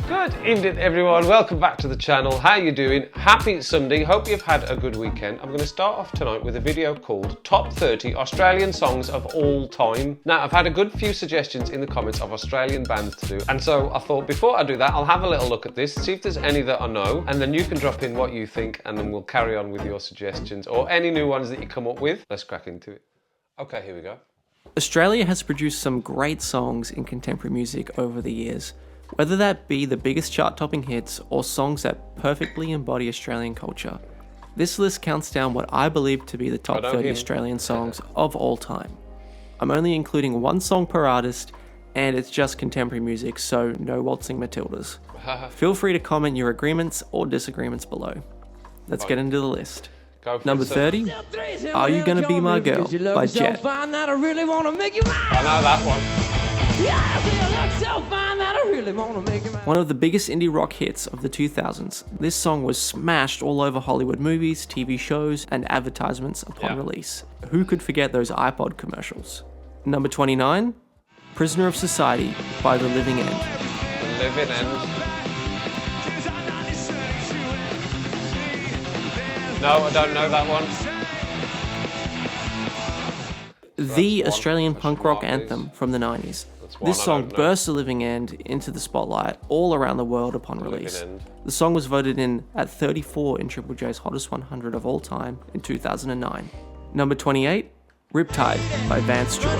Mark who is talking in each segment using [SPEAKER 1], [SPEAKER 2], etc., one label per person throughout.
[SPEAKER 1] Good evening everyone, welcome back to the channel. How you doing? Happy Sunday, hope you've had a good weekend. I'm going to start off tonight with a video called Top 30 Australian Songs of All Time. Now I've had a good few suggestions in the comments of Australian bands to do, and so I thought before I do that I'll have a little look at this, see if there's any that I know, and then you can drop in what you think and then we'll carry on with your suggestions or any new ones that you come up with. Let's crack into it. Okay, here we go.
[SPEAKER 2] Australia has produced some great songs in contemporary music over the years, whether that be the biggest chart-topping hits or songs that perfectly embody Australian culture. This list counts down what I believe to be the top 30 Australian songs of all time. I'm only including one song per artist, and it's just contemporary music, so no waltzing Matildas. Feel free to comment your agreements or disagreements below. Let's get into the list. Number 30, Are You Gonna Be My Girl by Jet.
[SPEAKER 1] I know that one.
[SPEAKER 2] One of the biggest indie rock hits of the 2000s, this song was smashed all over Hollywood movies, TV shows, and advertisements upon release. Who could forget those iPod commercials? Number 29, Prisoner of Society by The Living End.
[SPEAKER 1] The Living End. No, I don't know that one.
[SPEAKER 2] The Australian punk rock anthem from the 90s. This song burst The Living End into the spotlight all around the world upon release. The song was voted in at 34 in Triple J's Hottest 100 of all time in 2009. Number 28, Riptide by Vance Joy.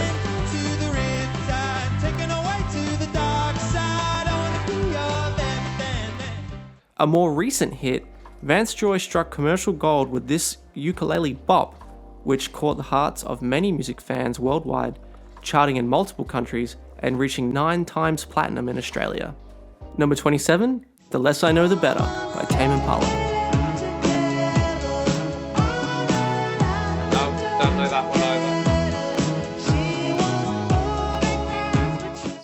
[SPEAKER 2] A more recent hit, Vance Joy struck commercial gold with this ukulele bop, which caught the hearts of many music fans worldwide, charting in multiple countries and reaching 9 times platinum in Australia. Number 27, The Less I Know The Better by Tame Impala.
[SPEAKER 1] No, don't know that one either.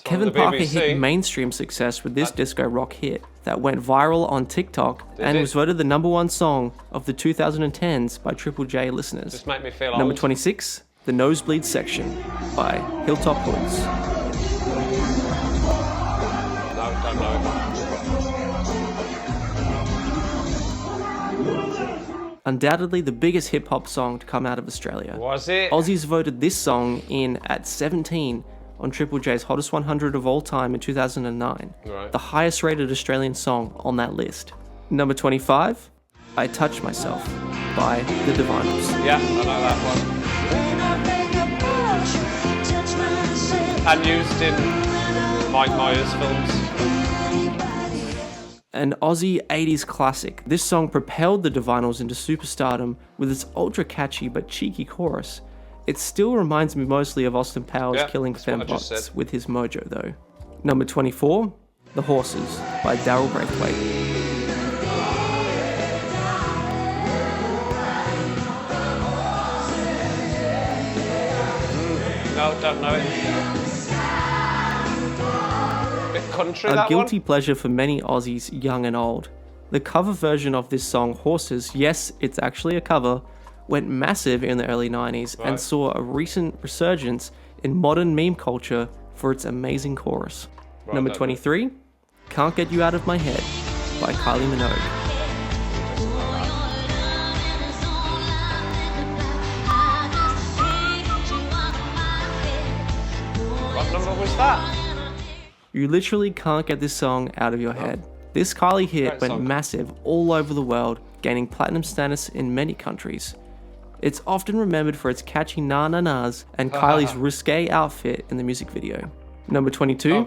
[SPEAKER 2] Kevin Parker hit mainstream success with this disco rock hit that went viral on TikTok and was voted the #1 song of the 2010s by Triple J listeners.
[SPEAKER 1] Just make me feel
[SPEAKER 2] Number
[SPEAKER 1] old.
[SPEAKER 2] 26, The Nosebleed Section by Hilltop Hoods.
[SPEAKER 1] No, don't know.
[SPEAKER 2] Undoubtedly the biggest hip-hop song to come out of Australia.
[SPEAKER 1] Was it?
[SPEAKER 2] Aussies voted this song in at 17 on Triple J's Hottest 100 of all time in 2009.
[SPEAKER 1] Right.
[SPEAKER 2] The highest rated Australian song on that list. Number 25, I Touch Myself by The Divinals.
[SPEAKER 1] Yeah, I know that one. And used in Mike Myers films.
[SPEAKER 2] An Aussie 80s classic, this song propelled the Divinals into superstardom with its ultra catchy but cheeky chorus. It still reminds me mostly of Austin Powers killing fembots with his mojo though. Number 24, The Horses by Daryl Braithwaite.
[SPEAKER 1] No, don't know it. Bit country,
[SPEAKER 2] A
[SPEAKER 1] that
[SPEAKER 2] guilty
[SPEAKER 1] one?
[SPEAKER 2] pleasure for many Aussies, young and old. The cover version of this song, Horses, yes, it's actually a cover, went massive in the early 90s and saw a recent resurgence in modern meme culture for its amazing chorus. Number 23, Can't Get You Out of My Head by Kylie Minogue.
[SPEAKER 1] What number was that?
[SPEAKER 2] You literally can't get this song out of your head. This Kylie hit went massive all over the world, gaining platinum status in many countries. It's often remembered for its catchy na-na-nas and Kylie's risque outfit in the music video. Number 22,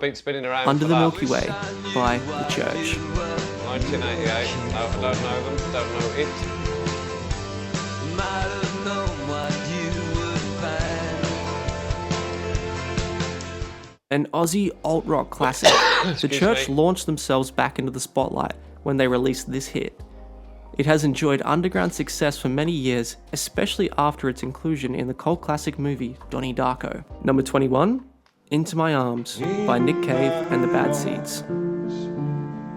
[SPEAKER 2] Under the Milky Way by The Church.
[SPEAKER 1] 1988. No, I don't know them, don't know it.
[SPEAKER 2] An Aussie alt-rock classic, The Church launched themselves back into the spotlight when they released this hit. It has enjoyed underground success for many years, especially after its inclusion in the cult classic movie Donnie Darko. Number 21, Into My Arms by Nick Cave and the Bad Seeds.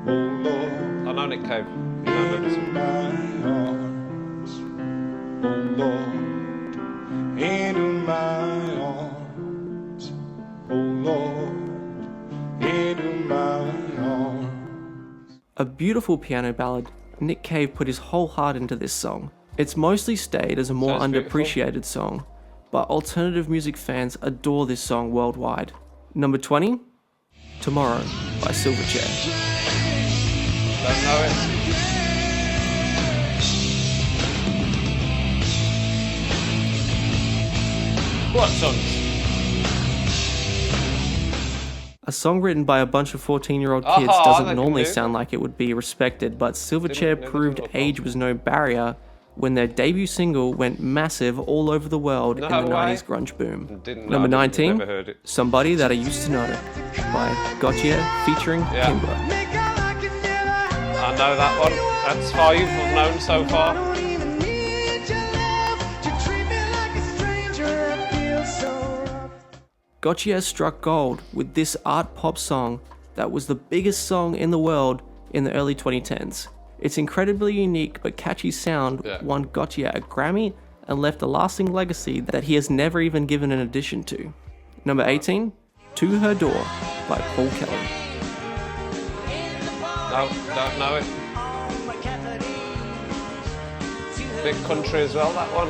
[SPEAKER 1] I know Nick Cave. You don't know this one.
[SPEAKER 3] Into my arms, oh Lord, into my arms.
[SPEAKER 2] A beautiful piano ballad, Nick Cave put his whole heart into this song. It's mostly stayed as a more
[SPEAKER 1] Sounds
[SPEAKER 2] underappreciated song, but alternative music fans adore this song worldwide. Number 20, Tomorrow by Silverchair.
[SPEAKER 1] Don't know it. What songs?
[SPEAKER 2] A song written by a bunch of 14-year-old kids
[SPEAKER 1] I
[SPEAKER 2] doesn't
[SPEAKER 1] can
[SPEAKER 2] normally
[SPEAKER 1] do
[SPEAKER 2] sound like it would be respected, but Silverchair
[SPEAKER 1] Never
[SPEAKER 2] proved
[SPEAKER 1] thought of
[SPEAKER 2] age was no barrier when their debut single went massive all over the world in the
[SPEAKER 1] No way.
[SPEAKER 2] 90s grunge boom.
[SPEAKER 1] Didn't know,
[SPEAKER 2] Number
[SPEAKER 1] I didn't-
[SPEAKER 2] 19,
[SPEAKER 1] never heard it.
[SPEAKER 2] Somebody That I Used to Know by Gautier featuring
[SPEAKER 1] Yeah.
[SPEAKER 2] Kimbra.
[SPEAKER 1] I know that one. That's 5 I've known so far.
[SPEAKER 2] Gautier struck gold with this art pop song that was the biggest song in the world in the early 2010s. Its incredibly unique but catchy sound won Gautier a Grammy and left a lasting legacy that he has never even given an addition to. Number 18, To Her Door by Paul Kelly.
[SPEAKER 1] No, don't know it. Big country as well, that one.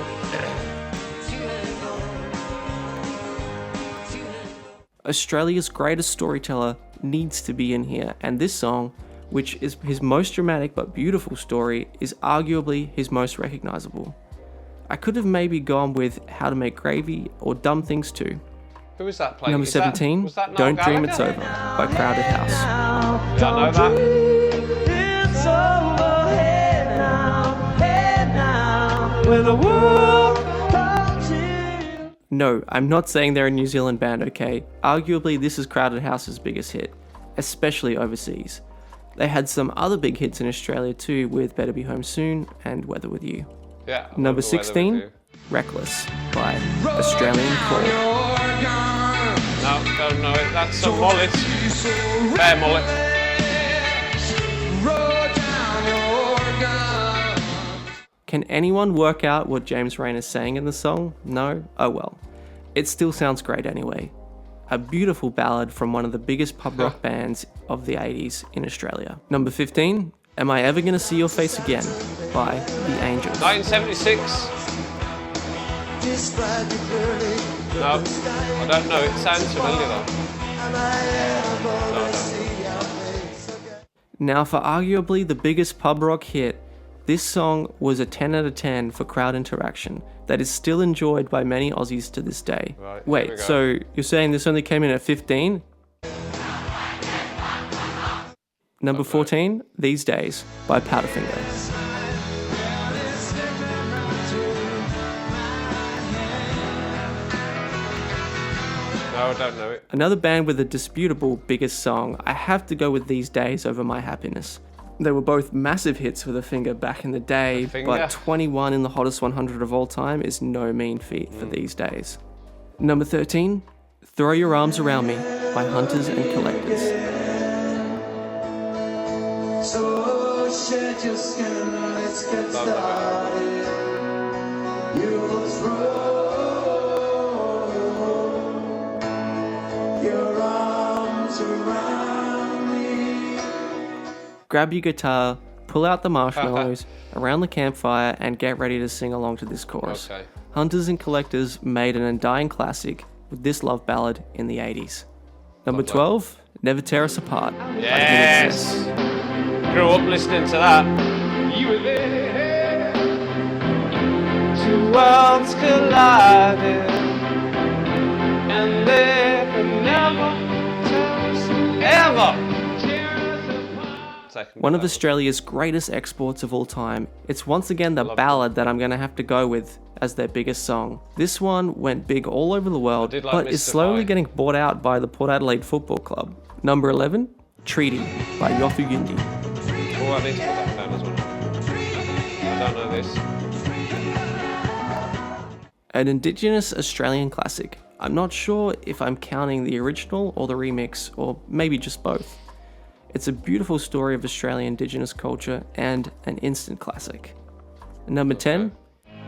[SPEAKER 2] Australia's greatest storyteller needs to be in here, and this song, which is his most dramatic but beautiful story, is arguably his most recognisable. I could have maybe gone with How to Make Gravy or Dumb Things Too.
[SPEAKER 1] Who is that playing?
[SPEAKER 2] Number
[SPEAKER 1] Is that-
[SPEAKER 2] 17,
[SPEAKER 1] was that Noel
[SPEAKER 2] Don't Dream It's
[SPEAKER 1] Gallagher?
[SPEAKER 2] Over by Crowded House.
[SPEAKER 1] Yeah, I know that.
[SPEAKER 2] No, I'm not saying they're a New Zealand band, okay? Arguably, this is Crowded House's biggest hit, especially overseas. They had some other big hits in Australia too, with Better Be Home Soon and Weather With You.
[SPEAKER 1] Yeah. I
[SPEAKER 2] Number
[SPEAKER 1] love the weather
[SPEAKER 2] 16,
[SPEAKER 1] with you.
[SPEAKER 2] Reckless by Australian Call.
[SPEAKER 1] No, don't know it. That's a mullet. Fair mullet.
[SPEAKER 2] Can anyone work out what James Rain is saying in the song? No? Oh well. It still sounds great anyway. A beautiful ballad from one of the biggest pub rock bands of the 80s in Australia. Number 15, Am I Ever Gonna See Your Face Again by The Angels.
[SPEAKER 1] 1976. No, I don't know. It sounds familiar though. No.
[SPEAKER 2] Now for arguably the biggest pub rock hit, this song was a 10 out of 10 for crowd interaction that is still enjoyed by many Aussies to this day.
[SPEAKER 1] Right, here we
[SPEAKER 2] Wait,
[SPEAKER 1] go.
[SPEAKER 2] so you're saying this only came in at 15? Number 14, These Days by Powderfinger.
[SPEAKER 1] No, I don't know it.
[SPEAKER 2] Another band with a disputable biggest song, I have to go with These Days over My Happiness. They were both massive hits for The Finger back in the day,
[SPEAKER 1] The Finger.
[SPEAKER 2] but 21 in the hottest 100 of all time is no mean feat for these days. Number 13, Throw Your Arms Around Me by Hunters and Collectors.
[SPEAKER 3] So shed your skin, let's get started. You throw your arms around me.
[SPEAKER 2] Grab your guitar, pull out the marshmallows around the campfire, and get ready to sing along to this chorus.
[SPEAKER 1] Okay.
[SPEAKER 2] Hunters and Collectors made an undying classic with this love ballad in the 80s. Number
[SPEAKER 1] Lovely.
[SPEAKER 2] 12, Never Tear Us Apart by Inexcess.
[SPEAKER 1] Yes. Grew up listening to that. You were there. Two worlds collided, and they could never tear us ever. Second
[SPEAKER 2] One of
[SPEAKER 1] ballad.
[SPEAKER 2] Australia's greatest exports of all time. It's once again the
[SPEAKER 1] Love
[SPEAKER 2] ballad that I'm going to have to go with as their biggest song. This one went big all over the world,
[SPEAKER 1] did like
[SPEAKER 2] but is
[SPEAKER 1] Mr.
[SPEAKER 2] slowly
[SPEAKER 1] Pie.
[SPEAKER 2] getting bought out by the Port Adelaide Football Club. Number 11, Treaty by Yothu Yindi.
[SPEAKER 1] Oh, I need to put that down as well. I don't know this.
[SPEAKER 2] An Indigenous Australian classic. I'm not sure if I'm counting the original or the remix, or maybe just both. It's a beautiful story of Australian Indigenous culture and an instant classic. Number 10,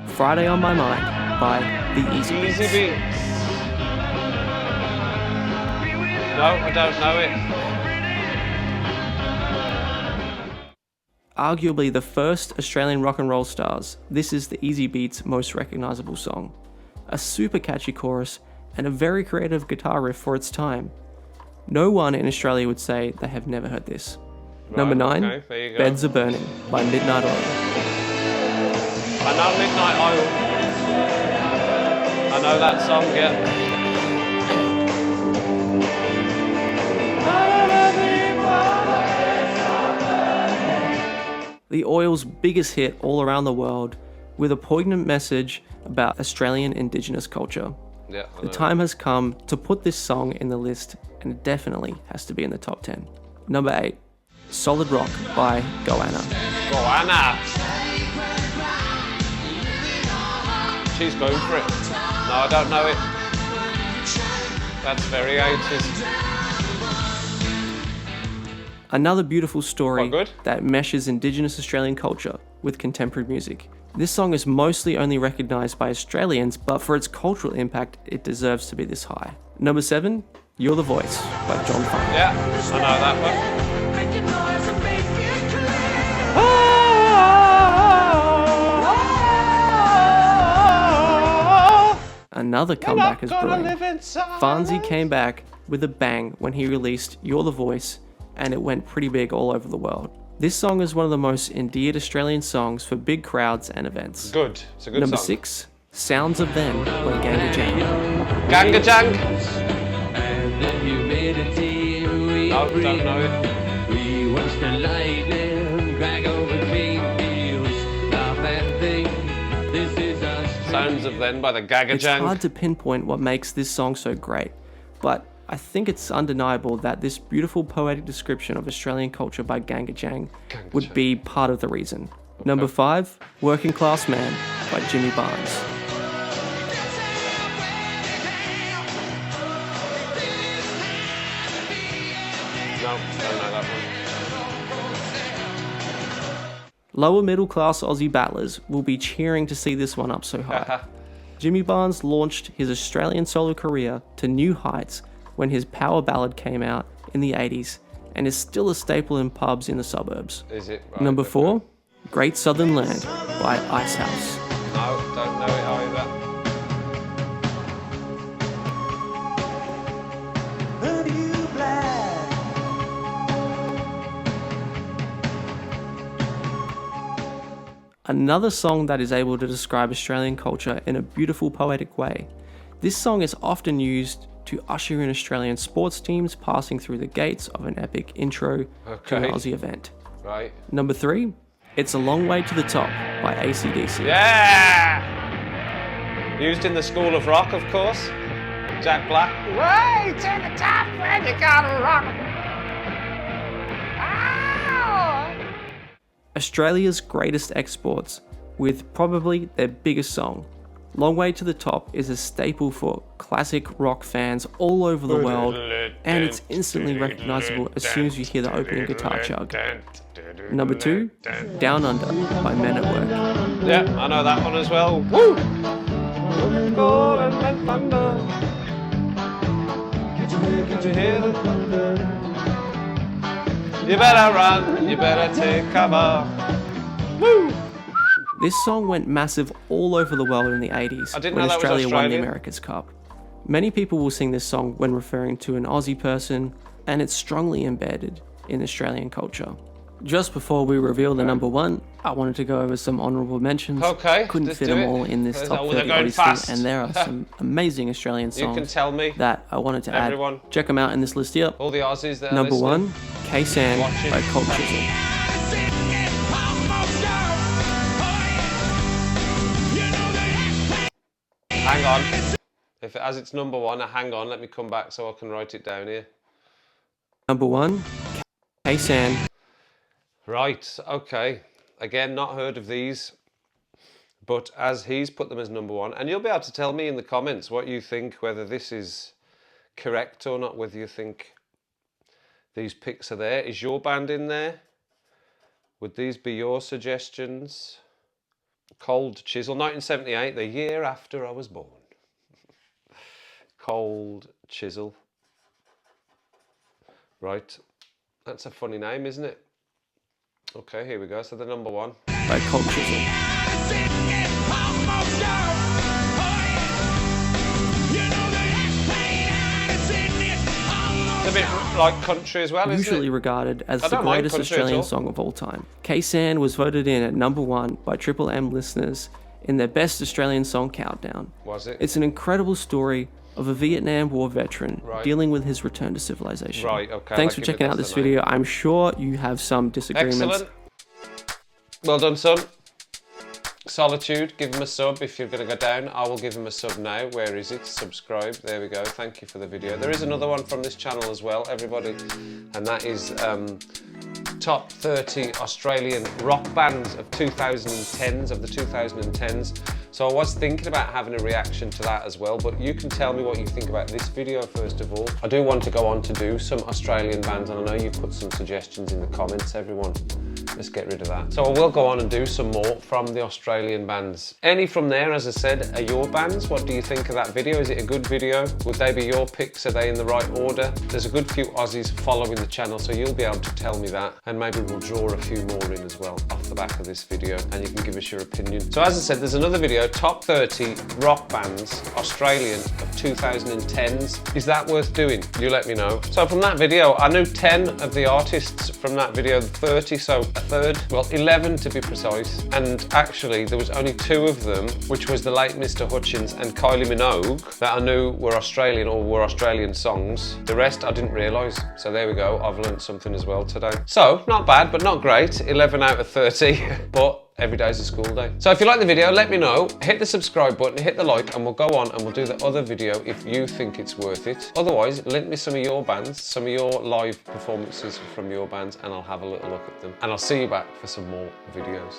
[SPEAKER 2] Friday on My Mind by The Easy Beats.
[SPEAKER 1] Easy Beats. No, I don't know it.
[SPEAKER 2] Arguably the first Australian rock and roll stars, this is the Easy Beats' most recognisable song. A super catchy chorus and a very creative guitar riff for its time. No one in Australia would say they have never heard this. Number 9,
[SPEAKER 1] okay, there you go.
[SPEAKER 2] Beds Are Burning by Midnight Oil.
[SPEAKER 1] I know Midnight Oil. I know that song, yeah.
[SPEAKER 2] The Oil's biggest hit all around the world, with a poignant message about Australian Indigenous culture.
[SPEAKER 1] Yeah,
[SPEAKER 2] The time has come to put this song in the list, and it definitely has to be in the top 10. Number 8, Solid Rock by Goanna.
[SPEAKER 1] Goanna. She's going for it. No, I don't know it. That's very 80s.
[SPEAKER 2] Another beautiful story
[SPEAKER 1] Quite good.
[SPEAKER 2] that meshes Indigenous Australian culture with contemporary music. This song is mostly only recognised by Australians, but for its cultural impact, it deserves to be this high. Number 7, Youre The Voice by John Funk.
[SPEAKER 1] Yeah, I know that one.
[SPEAKER 2] Another comeback is brewing. Farnsey came back with a bang when he released Youre The Voice, and it went pretty big all over the world. This song is one of the most endeared Australian songs for big crowds and events.
[SPEAKER 1] Good, it's a good
[SPEAKER 2] Number
[SPEAKER 1] song.
[SPEAKER 2] 6, Sounds of Then by Ganga Jang.
[SPEAKER 1] Ganga Jang. No, don't know it.
[SPEAKER 3] We watched the lightning crack over green fields, laugh and think, this is our
[SPEAKER 1] Sounds of Then by the Ganga
[SPEAKER 2] It's
[SPEAKER 1] Jang.
[SPEAKER 2] hard to pinpoint what makes this song so great, but I think it's undeniable that this beautiful poetic description of Australian culture by Ganga Jang would be part of the reason. Number 5, Working Class Man by Jimmy Barnes.
[SPEAKER 1] No, don't know that
[SPEAKER 2] Lower middle class Aussie battlers will be cheering to see this one up so high.
[SPEAKER 1] one.
[SPEAKER 2] Jimmy Barnes launched his Australian solo career to new heights when his power ballad came out in the 80s and is still a staple in pubs in the suburbs.
[SPEAKER 1] Is it? Right,
[SPEAKER 2] Number
[SPEAKER 1] okay.
[SPEAKER 2] 4, Great Southern Land by Icehouse.
[SPEAKER 1] No, don't know it either.
[SPEAKER 3] Are you black?
[SPEAKER 2] Another song that is able to describe Australian culture in a beautiful poetic way. This song is often used to usher in Australian sports teams passing through the gates of an epic intro to an
[SPEAKER 1] Okay.
[SPEAKER 2] Aussie event.
[SPEAKER 1] Right.
[SPEAKER 2] Number 3, It's a Long Way to the Top by AC/DC.
[SPEAKER 1] Yeah! Used in the School of Rock, of course. Jack Black. Way to the top when you gotta rock. Ow!
[SPEAKER 2] Australia's greatest exports, with probably their biggest song. Long Way to the Top is a staple for classic rock fans all over the world, and it's instantly recognisable as soon as you hear the opening guitar chug. Number 2, Down Under by Men at Work.
[SPEAKER 1] Yeah, I know that one as well. Woo! Golden and thunder. Did you hear the thunder? You better run, you better take cover. Woo!
[SPEAKER 2] This song went massive all over the world in the 80s
[SPEAKER 1] I didn't
[SPEAKER 2] when
[SPEAKER 1] know that was
[SPEAKER 2] Australia won the
[SPEAKER 1] Australian.
[SPEAKER 2] America's Cup. Many people will sing this song when referring to an Aussie person, and it's strongly embedded in Australian culture. Just before we reveal the number 1, I wanted to go over some honourable mentions.
[SPEAKER 1] Okay,
[SPEAKER 2] Couldn't
[SPEAKER 1] let's
[SPEAKER 2] fit
[SPEAKER 1] do
[SPEAKER 2] them
[SPEAKER 1] it.
[SPEAKER 2] all in this top
[SPEAKER 1] They're
[SPEAKER 2] 30
[SPEAKER 1] going
[SPEAKER 2] obviously,
[SPEAKER 1] fast.
[SPEAKER 2] and there are some amazing Australian
[SPEAKER 1] You
[SPEAKER 2] songs
[SPEAKER 1] can tell me.
[SPEAKER 2] that I wanted to
[SPEAKER 1] Everyone.
[SPEAKER 2] add. Check them out in this list here.
[SPEAKER 1] All the Aussies that are
[SPEAKER 2] Number
[SPEAKER 1] listening.
[SPEAKER 2] 1, K-San
[SPEAKER 1] Watch it.
[SPEAKER 2] by Cold Chisel.
[SPEAKER 1] Hang on. If it has its number 1, hang on. Let me come back so I can write it down here.
[SPEAKER 2] Number 1, K-San.
[SPEAKER 1] Right, okay. Again, not heard of these, but as he's put them as number 1, and you'll be able to tell me in the comments what you think, whether this is correct or not, whether you think these picks are there. Is your band in there? Would these be your suggestions? Cold Chisel, 1978, the year after I was born. Cold Chisel. Right, that's a funny name, isn't it? Okay, here we go. So the number one.
[SPEAKER 2] by Cold Chisel.
[SPEAKER 1] It's a bit like country as well,
[SPEAKER 2] Usually
[SPEAKER 1] isn't it?
[SPEAKER 2] regarded as
[SPEAKER 1] I
[SPEAKER 2] the
[SPEAKER 1] don't mind
[SPEAKER 2] greatest
[SPEAKER 1] country at
[SPEAKER 2] Australian
[SPEAKER 1] all.
[SPEAKER 2] song of all time. K-San was voted in at number 1 by Triple M listeners in their Best Australian Song Countdown.
[SPEAKER 1] Was it?
[SPEAKER 2] It's an incredible story of a Vietnam War veteran
[SPEAKER 1] Right.
[SPEAKER 2] dealing with his return to civilization.
[SPEAKER 1] Right, okay.
[SPEAKER 2] Thanks
[SPEAKER 1] I'll
[SPEAKER 2] for
[SPEAKER 1] give it
[SPEAKER 2] checking out
[SPEAKER 1] that's
[SPEAKER 2] this
[SPEAKER 1] the name.
[SPEAKER 2] video. I'm sure you have some disagreements.
[SPEAKER 1] Excellent. Well done, son. Solitude, give him a sub if you're going to go down. I will give him a sub now. Where is it? Subscribe. There we go. Thank you for the video. There is another one from this channel as well, everybody, and that is top 30 Australian rock bands of 2010s, of the 2010s. So I was thinking about having a reaction to that as well, but you can tell me what you think about this video first of all. I do want to go on to do some Australian bands, and I know you put some suggestions in the comments, everyone. Let's get rid of that. So I will go on and do some more from the Australian bands. Any from there, as I said, are your bands. What do you think of that video? Is it a good video? Would they be your picks? Are they in the right order? There's a good few Aussies following the channel, so you'll be able to tell me that, and maybe we'll draw a few more in as well off the back of this video, and you can give us your opinion. So as I said, there's another video, top 30 rock bands, Australian of 2010s. Is that worth doing? You let me know. So from that video, I knew 10 of the artists from that video, 30, so a third, well 11 to be precise, and actually there was only 2 of them, which was the late Mr. Hutchins and Kylie Minogue, that I knew were Australian or were Australian songs. The rest I didn't realise, so there we go, I've learnt something as well today. So not bad, but not great, 11 out of 30, but every day's a school day. So if you like the video, let me know, hit the subscribe button, hit the like, and we'll go on and we'll do the other video if you think it's worth it. Otherwise, link me some of your bands, some of your live performances from your bands, and I'll have a little look at them. And I'll see you back for some more videos.